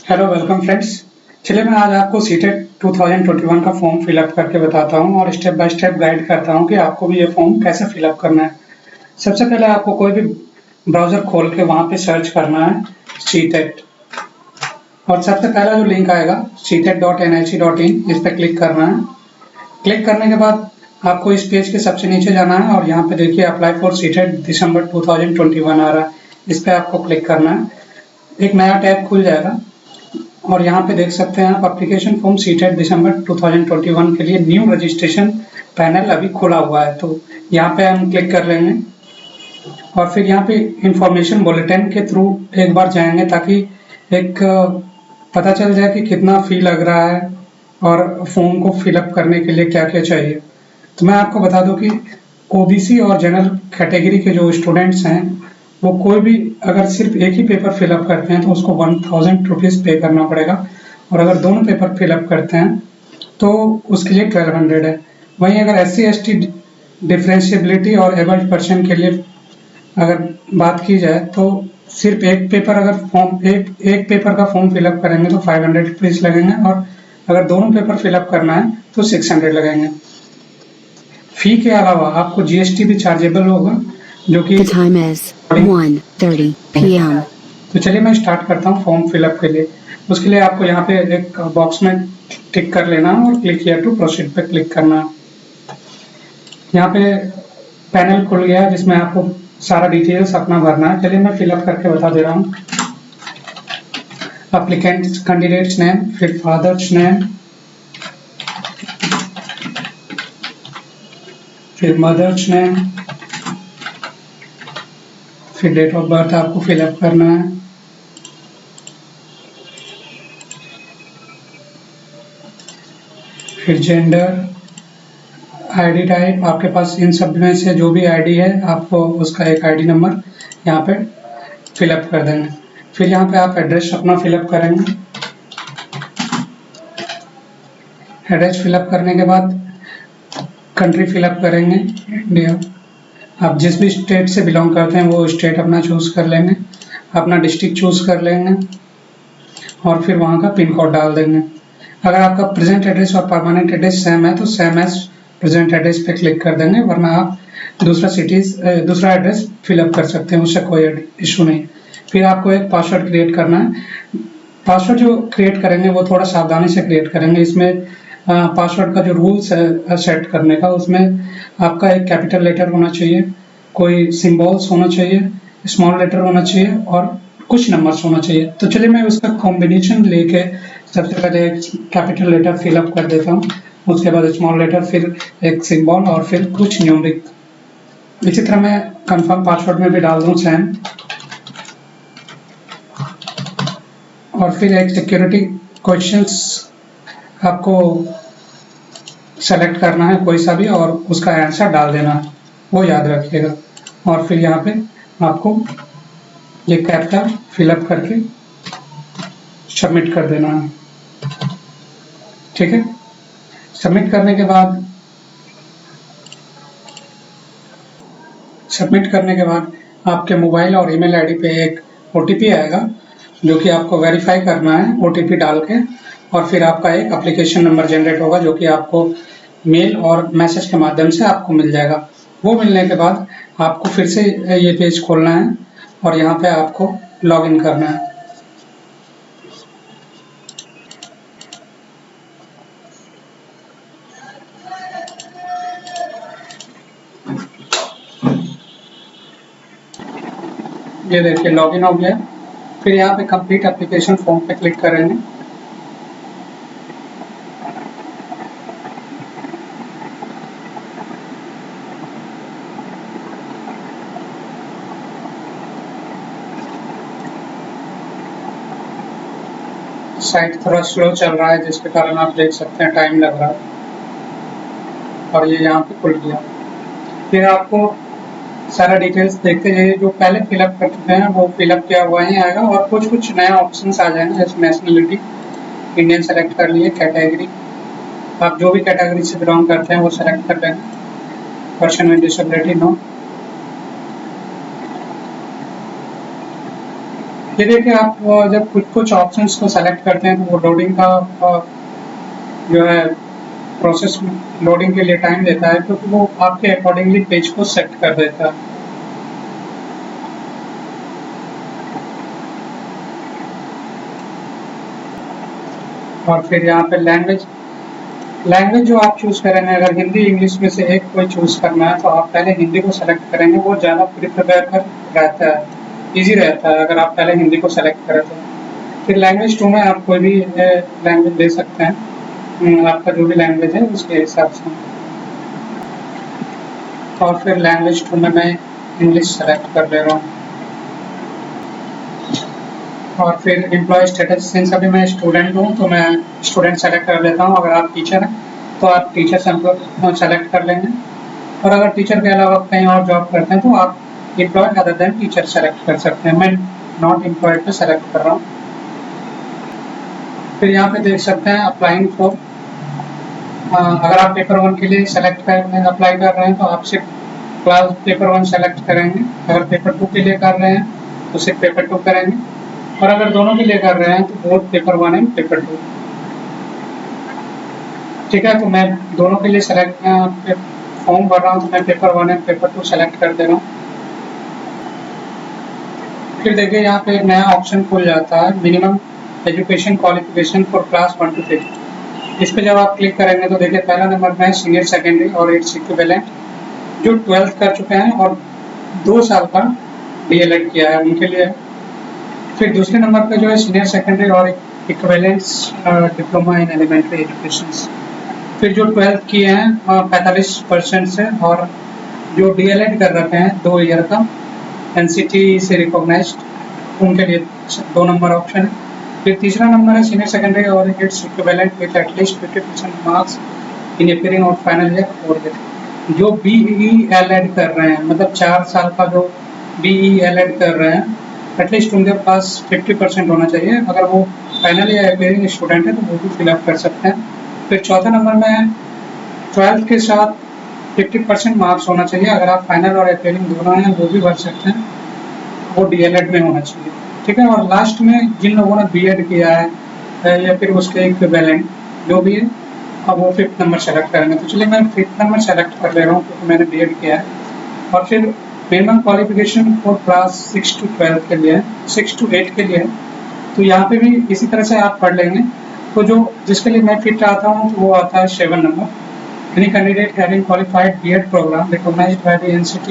Hello welcome friends. चलिए मैं आज आपको सीटेट 2021 का फॉर्म फिलअप करके बताता हूं और स्टेप बाय स्टेप गाइड करता हूं कि आपको भी ये फॉर्म कैसे फिलअप करना है। सबसे पहले आपको कोई भी ब्राउज़र खोल के वहां पे सर्च करना है सीटेट और सबसे पहला जो लिंक आएगा ctet.nic.in इस पर क्लिक करना है। क्लिक करने के बाद आपको इस पेज के सबसे नीचे जाना है और यहाँ पे देखिए अप्लाई फॉर सीटेट दिसंबर 2021 आ रहा है। इस पर आपको क्लिक करना है। एक नया टैब खुल जाएगा और यहाँ पे देख सकते हैं आप एप्लीकेशन फॉर्म सीटेट दिसंबर 2021 के लिए न्यू रजिस्ट्रेशन पैनल अभी खुला हुआ है, तो यहाँ पे हम क्लिक कर लेंगे और फिर यहाँ पे इंफॉर्मेशन बुलेटिन के थ्रू एक बार जाएंगे ताकि एक पता चल जाए कि कितना फी लग रहा है और फॉर्म को फिलअप करने के लिए क्या क्या चाहिए। तो मैं आपको बता दूं कि ओबीसी और जनरल कैटेगरी के जो स्टूडेंट्स हैं वो कोई भी अगर सिर्फ एक ही पेपर फिलअप करते हैं तो उसको 1000 रुपीज़ पे करना पड़ेगा और अगर दोनों पेपर फिलअप करते हैं तो उसके लिए 1200 है। वहीं अगर SC/ST डिफरेंशियबिलिटी और एबल्ड पर्सन के लिए अगर बात की जाए तो सिर्फ एक पेपर अगर फॉर्म एक पेपर का फॉर्म फिलअप करेंगे तो 500 रुपीज़ लगेंगे और अगर दोनों पेपर फिलअप करना है तो 600 लगेंगे। फी के अलावा आपको GST भी चार्जेबल होगा जो कि The time is 1:30 p.m. तो चलिए मैं स्टार्ट करता हूँ फॉर्म फिलअप के लिए। उसके लिए आपको यहाँ पे एक बॉक्स में टिक कर लेना और क्लिक हियर टू प्रोसीड पे क्लिक करना। यहाँ पे पैनल खुल गया जिसमें आपको सारा डिटेल्स अपना भरना है। चलिए मैं फिलअप करके बता दे रहा हूँ। एप्लीकेंट कैंडिडेट्स नेम, फिर फादर्स नेम, फिर मदर्स नेम, फिर डेट ऑफ बर्थ आपको फिलअप करना है। फिर जेंडर, आईडी टाइप, आपके पास इन सब में से जो भी आईडी है आपको उसका एक आईडी नंबर यहाँ पे फिलअप कर देंगे। फिर यहाँ पे आप एड्रेस अपना फिलअप करेंगे। एड्रेस फिलअप करने के बाद कंट्री फिलअप करेंगे इंडिया। आप जिस भी स्टेट से बिलोंग करते हैं वो स्टेट अपना चूज़ कर लेंगे, अपना डिस्ट्रिक्ट चूज़ कर लेंगे और फिर वहाँ का पिन कोड डाल देंगे। अगर आपका प्रेजेंट एड्रेस और परमानेंट एड्रेस सेम है तो सेम एज प्रेजेंट एड्रेस पे क्लिक कर देंगे, वरना आप दूसरा एड्रेस फिलअप कर सकते हैं, उससे कोई इशू नहीं। फिर आपको एक पासवर्ड क्रिएट करना है। पासवर्ड जो क्रिएट करेंगे वो थोड़ा सावधानी से क्रिएट करेंगे। इसमें पासवर्ड का जो रूल्स है सेट करने का, उसमें आपका एक कैपिटल लेटर होना चाहिए, कोई सिम्बॉल्स होना चाहिए, स्मॉल लेटर होना चाहिए और कुछ नंबर्स होना चाहिए। तो चलिए मैं उसका कॉम्बिनेशन लेके सबसे पहले एक कैपिटल लेटर फिलअप कर देता हूँ, उसके बाद स्मॉल लेटर, फिर एक सिंबल और फिर कुछ न्यूमेरिक। इसी तरह मैं कंफर्म पासवर्ड में भी डाल दूँ सेम और फिर एक सिक्योरिटी क्वेश्चंस आपको सेलेक्ट करना है कोई सा भी और उसका आंसर डाल देना है, वो याद रखिएगा। और फिर यहाँ पे आपको ये कैप्चा फिलअप करके सबमिट कर देना है। ठीक है, सबमिट करने के बाद आपके मोबाइल और ईमेल आईडी पे एक OTP आएगा जो कि आपको वेरीफाई करना है OTP डाल के, और फिर आपका एक एप्लीकेशन नंबर जनरेट होगा जो कि आपको मेल और मैसेज के माध्यम से आपको मिल जाएगा। वो मिलने के बाद आपको फिर से ये पेज खोलना है और यहाँ पे आपको लॉगिन करना है। ये देखिए लॉगिन हो गया। फिर यहाँ पे कंप्लीट एप्लीकेशन फॉर्म पे क्लिक करेंगे। साइट थोड़ा स्लो चल रहा है जिसके कारण आप देख सकते हैं टाइम लग रहा है और ये यहाँ पे खुल गया। फिर आपको सारा डिटेल्स देखते जाइए, जो पहले फिलअप कर चुके हैं वो फिलअप किया हुआ ही आएगा और कुछ नया ऑप्शंस आ जाएंगे, जैसे नेशनलिटी इंडियन सेलेक्ट कर लिए, कैटेगरी आप जो भी कैटेगरी से बिलोंग करते हैं वो सेलेक्ट कर लेंगे, पर्सन विद डिसेबिलिटी नो, ये देखिए आप जब कुछ ऑप्शंस को सेलेक्ट करते हैं तो वो लोडिंग का जो है प्रोसेस लोडिंग के लिए टाइम देता है, क्योंकि वो आपके अकॉर्डिंगली पेज को सेट कर देता है। और फिर यहाँ पे लैंग्वेज जो आप चूज करेंगे, अगर हिंदी इंग्लिश में से एक कोई चूज करना है तो आप पहले हिंदी को सेलेक्ट करेंगे, वो ज़्यादा प्रिपेयर कर रहता है, इजी रहता है अगर आप पहले हिंदी को सेलेक्ट करें तो। फिर लैंग्वेज 2 में आप कोई भी लैंग्वेज ले सकते हैं, आपका जो भी लैंग्वेज है उसके हिसाब से। और फिर लैंग्वेज 2 में मैं इंग्लिश सेलेक्ट कर ले रहा हूँ। और फिर एम्प्लॉय स्टेटस, सिंस अभी मैं स्टूडेंट हूँ तो मैं स्टूडेंट सेलेक्ट कर लेता हूँ। अगर आप टीचर हैं तो आप टीचर सेलेक्ट कर लेंगे, और अगर टीचर के अलावा कहीं और जॉब करते हैं तो आप employ other than teacher select कर सकते हैं। मैं नॉट एम्प्लॉयड पे सेलेक्ट कर रहा हूँ। फिर यहाँ पे देख सकते हैं अप्लाइंग फॉर, अगर आप पेपर 1 के लिए अप्लाई कर रहे हैं तो आप सिर्फ क्लास पेपर 1 सेलेक्ट करेंगे। अगर पेपर 2 के लिए कर रहे हैं तो सिर्फ पेपर 2 करेंगे, और अगर दोनों के लिए कर रहे हैं तो बोथ पेपर 1 एंड पेपर 2। ठीक है, तो मैं दोनों के लिए फॉर्म भर रहा हूँ तो मैं पेपर 1 एंड पेपर 2 सेलेक्ट कर दे रहा हूँ। फिर देखिए यहाँ पे एक नया ऑप्शन खुल जाता है, minimum education qualification for class 1 to 5। इस पर जब आप क्लिक करेंगे तो देखिए पहला नंबर में सीनियर सेकेंडरी और इट्स इक्विवेलेंट, जो 12th कर चुके हैं और 2 साल का DLED किया है उनके लिए। फिर दूसरे नंबर पे जो है सीनियर सेकेंडरी और equivalents diploma in elementary education. फिर जो 12th किए हैं 45% से, और जो DLED कर रखे हैं 2 ईयर का NCT से रिकॉग्नाइज्ड, उनके लिए 2 नंबर ऑप्शन है। फिर तीसरा नंबर है सीनियर सेकेंडरी और its equivalent with at least 50% marks in appearing on final year 4 year. जो BE-LED कर रहे हैं, मतलब 4 साल का जो BE-LED कर रहे हैं, एटलीस्ट उनके पास 50% होना चाहिए। अगर वो फाइनल या अपीयरिंग स्टूडेंट है तो वो भी फिलअप कर सकते हैं। फिर चौथा नंबर में 12th के साथ 50% मार्क्स होना चाहिए। अगर आप फाइनल और अपीयरिंग दोनों हैं वो भी भर सकते हैं, वो DLED में होना चाहिए। ठीक है, और लास्ट में जिन लोगों ने B.Ed किया है या फिर उसके इक्विवेलेंट जो भी है, अब वो 5th नंबर सेलेक्ट करेंगे। तो चलिए मैं 5th नंबर सेलेक्ट कर ले रहा हूँ क्योंकि मैंने B.Ed किया है। और फिर minimum qualification for class 6 to 12 के लिए, 6 to 8 के लिए, तो यहाँ पे भी इसी तरह से आप पढ़ लेंगे। तो जो जिसके लिए मैं फिट आता हूँ तो वो आता है 7 number, any candidate having qualified B.Ed programme recognised by the NCT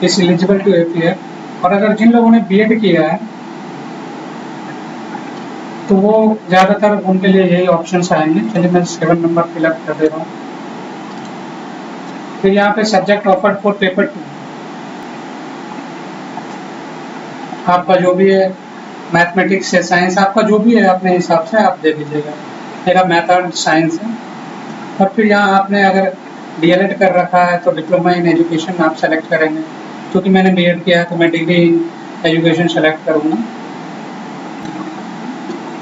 is eligible to appear. और अगर जिन लोगों ने B.Ed किया है तो वो ज़्यादातर उनके लिए यही ऑप्शंस आएंगे। चलिए मैं 7 नंबर फिलअप कर दे रहा हूँ। फिर यहाँ पे सब्जेक्ट ऑफर्ड फॉर पेपर 2, आपका जो भी है मैथमेटिक्स या साइंस, आपका जो भी है अपने हिसाब से आप दे दीजिएगा। मेरा मैथ और साइंस है। और फिर यहाँ आपने अगर DLED कर रखा है तो डिप्लोमा इन एजुकेशन आप सेलेक्ट करेंगे। क्योंकि मैंने B.Ed किया है तो मैं डिग्री इन एजुकेशन सेलेक्ट करूँगा।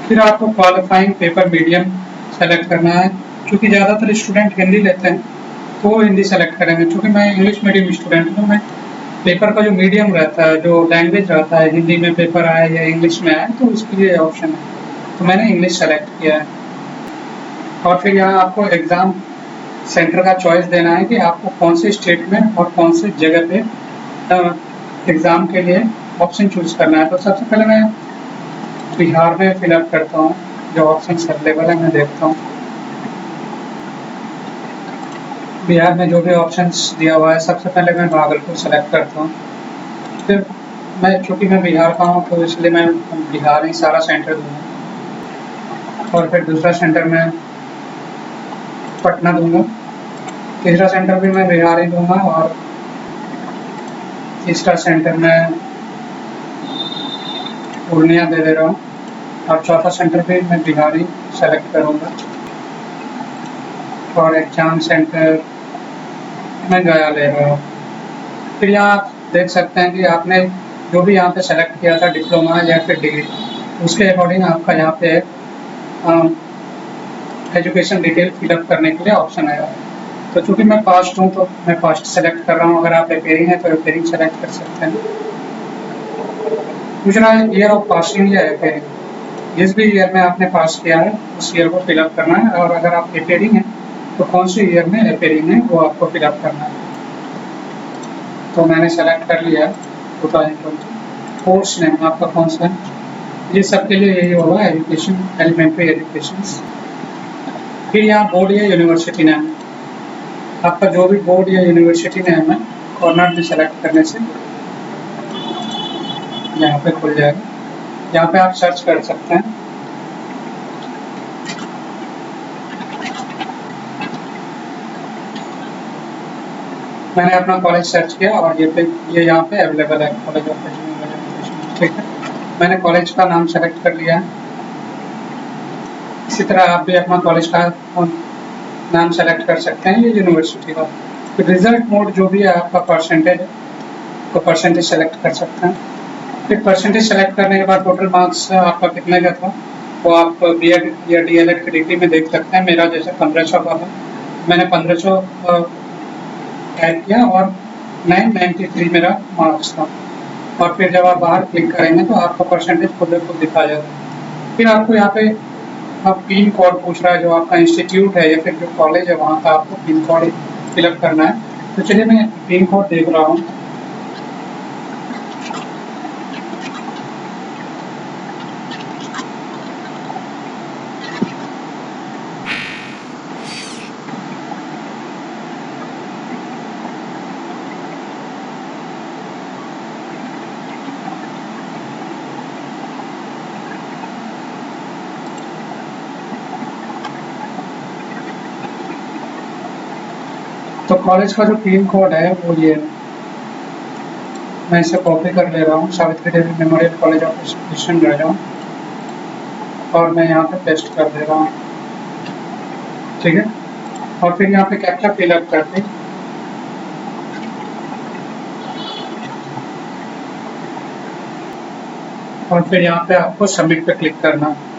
फिर आपको क्वालिफाइंग पेपर मीडियम सेलेक्ट करना है। क्योंकि ज़्यादातर स्टूडेंट हिंदी लेते हैं तो वो हिंदी सेलेक्ट करेंगे। क्योंकि मैं इंग्लिश मीडियम स्टूडेंट हूँ, मैं पेपर का जो मीडियम रहता है, जो लैंग्वेज रहता है, हिंदी में पेपर आए या इंग्लिश में आए, तो उसके लिए ऑप्शन है, तो मैंने इंग्लिश सेलेक्ट किया है। और फिर यहाँ आपको एग्ज़ाम सेंटर का चॉइस देना है कि आपको कौन से स्टेट में और कौन से जगह पे एग्ज़ाम के लिए ऑप्शन चूज़ करना है। तो सबसे पहले मैं बिहार में फिलअप करता हूँ, जो ऑप्शन अवेलेबल है मैं देखता हूँ। बिहार में जो भी ऑप्शंस दिया हुआ है, सबसे पहले मैं भागलपुर सेलेक्ट करता हूँ। फिर चूँकि मैं बिहार का हूँ तो इसलिए मैं बिहार ही सारा सेंटर दूँगा। और फिर दूसरा सेंटर मैं पटना दूँगा। तीसरा सेंटर भी मैं बिहार ही दूँगा। और तीसरा सेंटर मैं पूर्णिया दे दे रहा हूँ। और चौथा सेंटर भी मैं बिहार ही सेलेक्ट करूँगा। और एग्ज़ाम सेंटर मैं गया ले रहा हूँ। फिर यहाँ आप देख सकते हैं कि आपने जो भी यहाँ पे सेलेक्ट किया था, डिप्लोमा या फिर डिग्री, उसके अकॉर्डिंग आपका यहाँ पे एजुकेशन डिटेल फिलअप करने के लिए ऑप्शन आया। तो चूँकि मैं पास्ट हूँ तो मैं पास्ट सेलेक्ट कर रहा हूँ। अगर आप अपीयरिंग है तो अपीयरिंग सेलेक्ट कर सकते हैं। पूछ रहा है ईयर ऑफ पासिंग या अपेयरिंग। जिस भी ईयर में आपने पास किया है उस ईयर को फिलअप करना है, और अगर आप अपेयरिंग है तो कौन से ईयर में अपेयरिंग है वो आपको फिलअप करना है। तो मैंने सेलेक्ट कर लिया 2020। कोर्स नेम आपका कौन सा है, ये सबके लिए यही होगा, एजुकेशन, एलिमेंट्री एजुकेशन। फिर यहाँ बोर्ड या यूनिवर्सिटी नेम, आपका जो भी बोर्ड या यूनिवर्सिटी नेम है कॉर्नर में सेलेक्ट करने से यहाँ पे खुल जाएगा। यहाँ पे आप सर्च कर सकते हैं। मैंने अपना कॉलेज सर्च किया और ये यहाँ पे अवेलेबल है, कॉलेज ऑफ एजुकेशन। ठीक है, मैंने कॉलेज का नाम सेलेक्ट कर लिया है। इसी तरह आप भी अपना कॉलेज का नाम सेलेक्ट कर सकते हैं, ये यूनिवर्सिटी का। फिर रिजल्ट मोड जो भी है आपका परसेंटेज है तो परसेंटेज सेलेक्ट कर सकते हैं। फिर परसेंटेज सेलेक्ट करने के बाद टोटल मार्क्स आपका कितने का था वो आप बीएड या डीएलएड की डिग्री में देख सकते हैं। मेरा जैसे 1500 का था, मैंने 1500 टाइप किया और 993 मेरा मार्क्स था। और फिर जब आप बाहर क्लिक करेंगे तो आपका परसेंटेज खुद ब खुद दिखा जाएगा। फिर आपको यहाँ पे आप पिन कोड पूछ रहा है, जो आपका इंस्टीट्यूट है या फिर जो कॉलेज है वहाँ का आपको पिन कोड फिलअप करना है। तो चलिए मैं पिन कोड देख रहा हूँ। तो कॉलेज का जो पिन कोड है वो ये है। मैं इसे कॉपी कर ले रहा हूँ, Savitri Devi memorial college of education रह रहा हूँ, और मैं यहाँ पे पेस्ट कर दे रहा हूँ। ठीक है, और फिर यहाँ पे कैप्चा फिलअप करके और फिर यहाँ पे आपको सबमिट पे क्लिक करना है।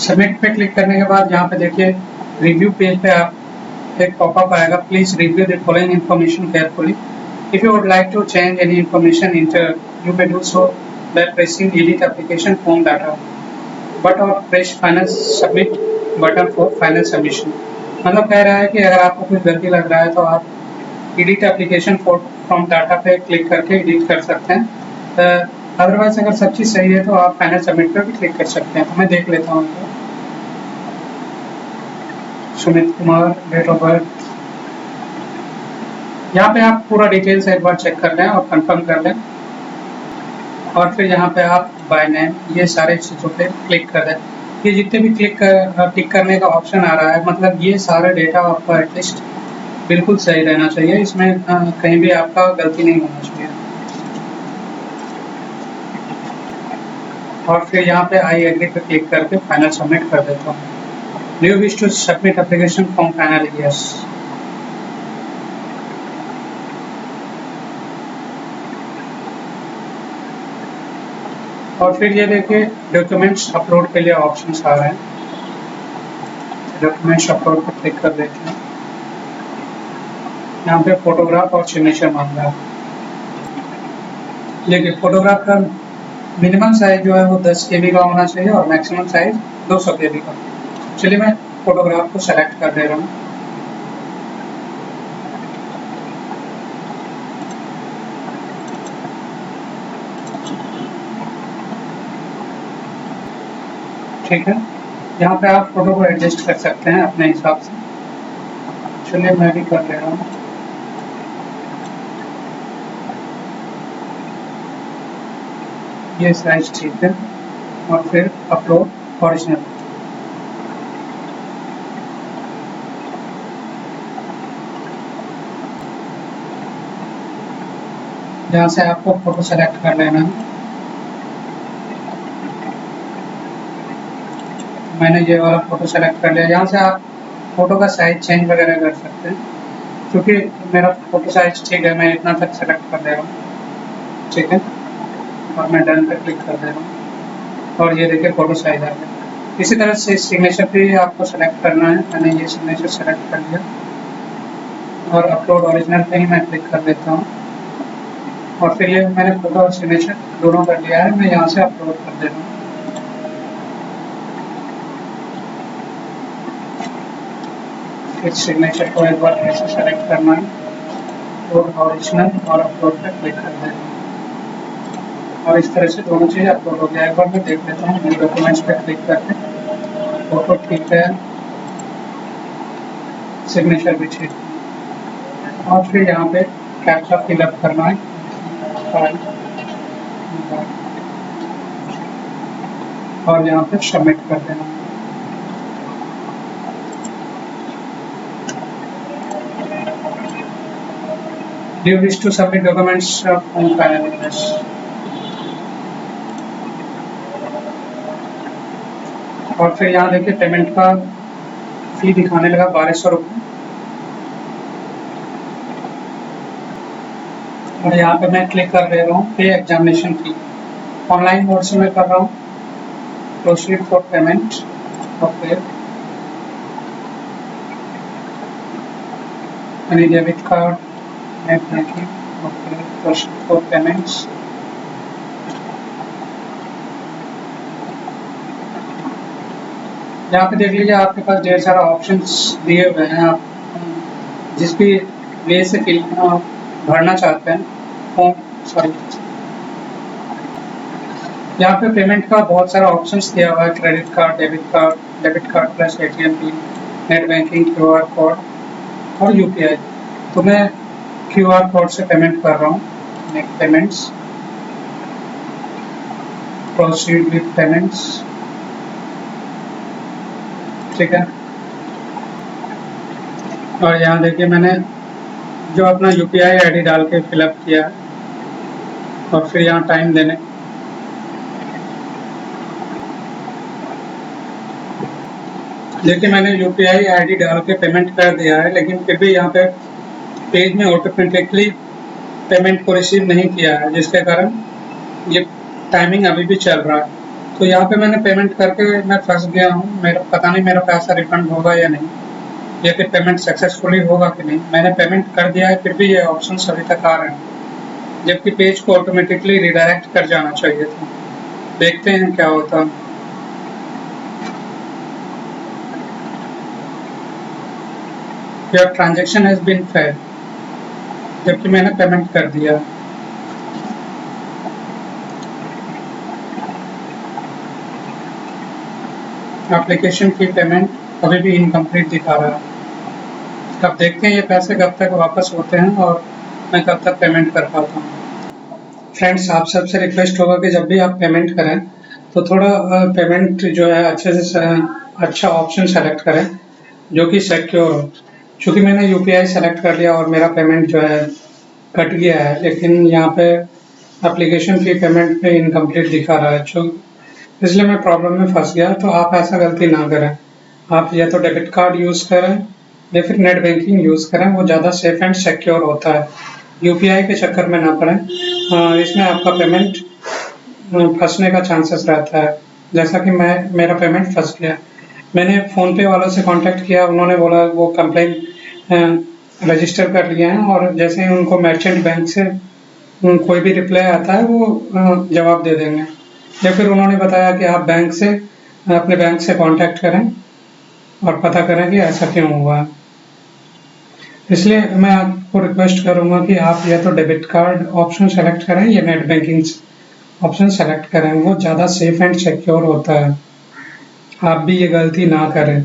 सबमिट पे क्लिक करने के बाद यहाँ पे देखिए रिव्यू पेज पे आप एक पॉपअप आएगा, please review the following information carefully. If you would like to change any information enter you may do so by pressing edit application form data but और press final submit button for final submission. मतलब कह रहा है कि अगर आपको कुछ गलती लग रहा है तो आप एडिट एप्लीकेशन फ्रॉम डाटा पे क्लिक करके एडिट कर सकते हैं। अदरवाइज अगर सब चीज़ सही है तो आप फाइनल सबमिट पर भी क्लिक कर सकते हैं। तो मैं देख लेता हूँ। Sumit Kumar, date of birth, यहाँ पे आप पूरा डिटेल्स एक बार चेक कर लें और कंफर्म कर लें, और फिर यहाँ पे आप बाय नेम ये सारे चीज़ों पे क्लिक कर दें। ये जितने भी टिक करने का ऑप्शन आ रहा है, मतलब ये सारा डेटा आपका एटलीस्ट बिल्कुल सही रहना चाहिए, इसमें कहीं भी आपका गलती नहीं होना चाहिए। और फिर यहाँ पे आई एग्री पे क्लिक करके फाइनल सबमिट कर देता हूँ। Do you wish to submit application form finally? Yes. और फिर ये देखिए डॉक्यूमेंट्स अपलोड के लिए ऑप्शंस आ रहे हैं। डॉक्यूमेंट्स अपलोड पर क्लिक कर देते हैं। यहाँ पे फोटोग्राफ और सिग्नेचर मांग रहा है। देखिए फोटोग्राफ का मिनिमम साइज जो है वो 10 KB का होना चाहिए और मैक्सिमम साइज 200 KB का। चलिए मैं फोटोग्राफ को सेलेक्ट कर दे रहा हूँ। ठीक है, यहाँ पे आप फोटो को एडजस्ट कर सकते हैं अपने हिसाब से। चलिए मैं भी कर ले रहा हूँ। ये साइज ठीक है, और फिर अपलोड ओरिजिनल। यहाँ से आपको फोटो सेलेक्ट कर लेना है। मैंने ये वाला फोटो सेलेक्ट कर लिया। यहाँ से आप फोटो का साइज चेंज वगैरह कर सकते हैं, क्योंकि मेरा फोटो साइज ठीक है, मैं इतना तक सेलेक्ट कर दे रहा हूँ। ठीक है, और मैं डन पे क्लिक कर दे रहा हूँ और ये देखिए फोटो साइज आ गया। इसी तरह से सिग्नेचर भी आपको सेलेक्ट करना है। मैंने ये सिग्नेचर सेलेक्ट कर लिया। और अपलोड ओरिजिनल पे ही मैं क्लिक कर देता हूँ और फिर ये मैंने फोटो और सिग्नेचर दोनों कर लिया है। मैं यहाँ से अपलोड कर दे रहा हूँ। फिर सिग्नेचर को एक बार फिर से सेलेक्ट करना है, अपलोड ओरिजिनल और अपलोड पे क्लिक कर देना है और इस तरह से दोनों चीज़ अपलोड हो गया। एक बार मैं देख लेता हूँ न्यू डॉक्यूमेंट्स पे क्लिक करके, फोटो ठीक है, सिग्नेचर भी ठीक है और फिर यहाँ पे कैप्चा फिलअप करना है और यहाँ पे सबमिट कर देना। Do you wish to submit documents on final address? और फिर यहाँ देखिए पेमेंट का फी दिखाने लगा 1200 रुपये और यहाँ पे मैं क्लिक कर दे रहा हूँ पे एग्जामिनेशन फी। ऑनलाइन मोड से मैं कर रहा हूँ, प्रोसीड फॉर पेमेंट और फिर any debit card, net banking और फिर प्रोसीड फॉर पेमेंट्स। यहाँ पे देख लीजिए आपके पास ढेर सारा ऑप्शंस दिए हुए हैं। आप जिस भी वे से भरना चाहते हैं फॉर्म, यहाँ पे पेमेंट का बहुत सारा ऑप्शंस दिया हुआ है, credit card, debit card plus ATM pin, net banking, QR code और यूपीआई। तो मैं क्यूआर कोड से पेमेंट कर रहा हूँ। Net payments, proceed with payments, ठीक है। और यहाँ देखिए मैंने जो अपना यूपीआई आईडी डाल के फिलअप किया है और फिर यहाँ टाइम देने, देखिए मैंने यूपीआई आईडी डाल के पेमेंट कर दिया है, लेकिन फिर भी यहाँ पे पेज में ऑटोमेटिकली पेमेंट को रिसीव नहीं किया है, जिसके कारण ये टाइमिंग अभी भी चल रहा है। तो यहाँ पे मैंने पेमेंट करके मैं फंस गया हूँ। मेरा पता नहीं मेरा पैसा रिफंड होगा या नहीं, या फिर पेमेंट सक्सेसफुली होगा कि नहीं। मैंने पेमेंट कर दिया है, फिर भी ये ऑप्शन अभी तक आ रहे हैं, जबकि पेज को ऑटोमेटिकली रिडायरेक्ट कर जाना चाहिए था। देखते हैं क्या होता है। Your transaction has been failed, जबकि मैंने पेमेंट कर दिया। एप्लीकेशन फी पेमेंट अभी भी इनकम्प्लीट दिखा रहा है। अब देखते हैं ये पैसे कब तक वापस होते हैं और मैं कब तक पेमेंट कर पाता हूँ। फ्रेंड्स, आप सबसे रिक्वेस्ट होगा कि जब भी आप पेमेंट करें तो थोड़ा पेमेंट जो है अच्छे से अच्छा ऑप्शन सेलेक्ट करें जो कि सिक्योर हो। चूँकि मैंने यूपीआई सेलेक्ट कर लिया और मेरा पेमेंट जो है कट गया है, लेकिन यहाँ पे एप्लीकेशन फी पेमेंट पे इनकम्प्लीट दिखा रहा है, इसलिए मैं प्रॉब्लम में फंस गया। तो आप ऐसा गलती ना करें। आप या तो डेबिट कार्ड यूज़ करें या फिर नेट बैंकिंग यूज़ करें, वो ज़्यादा सेफ एंड सिक्योर होता है। यूपीआई के चक्कर में ना पड़ें, इसमें आपका पेमेंट फंसने का चांसेस रहता है। जैसा कि मेरा पेमेंट फंस गया। मैंने फ़ोनपे वालों से कांटेक्ट किया, उन्होंने बोला वो कंप्लेंट रजिस्टर कर लिए हैं और जैसे ही उनको मर्चेंट बैंक से कोई भी रिप्लाई आता है वो जवाब दे देंगे। या फिर उन्होंने बताया कि आप अपने बैंक से कांटेक्ट करें और पता करें कि ऐसा क्यों हुआ है। इसलिए मैं आपको रिक्वेस्ट करूंगा कि आप या तो डेबिट कार्ड ऑप्शन सेलेक्ट करें या नेट बैंकिंग ऑप्शन सेलेक्ट करें, वो ज़्यादा सेफ एंड सिक्योर होता है। आप भी ये गलती ना करें।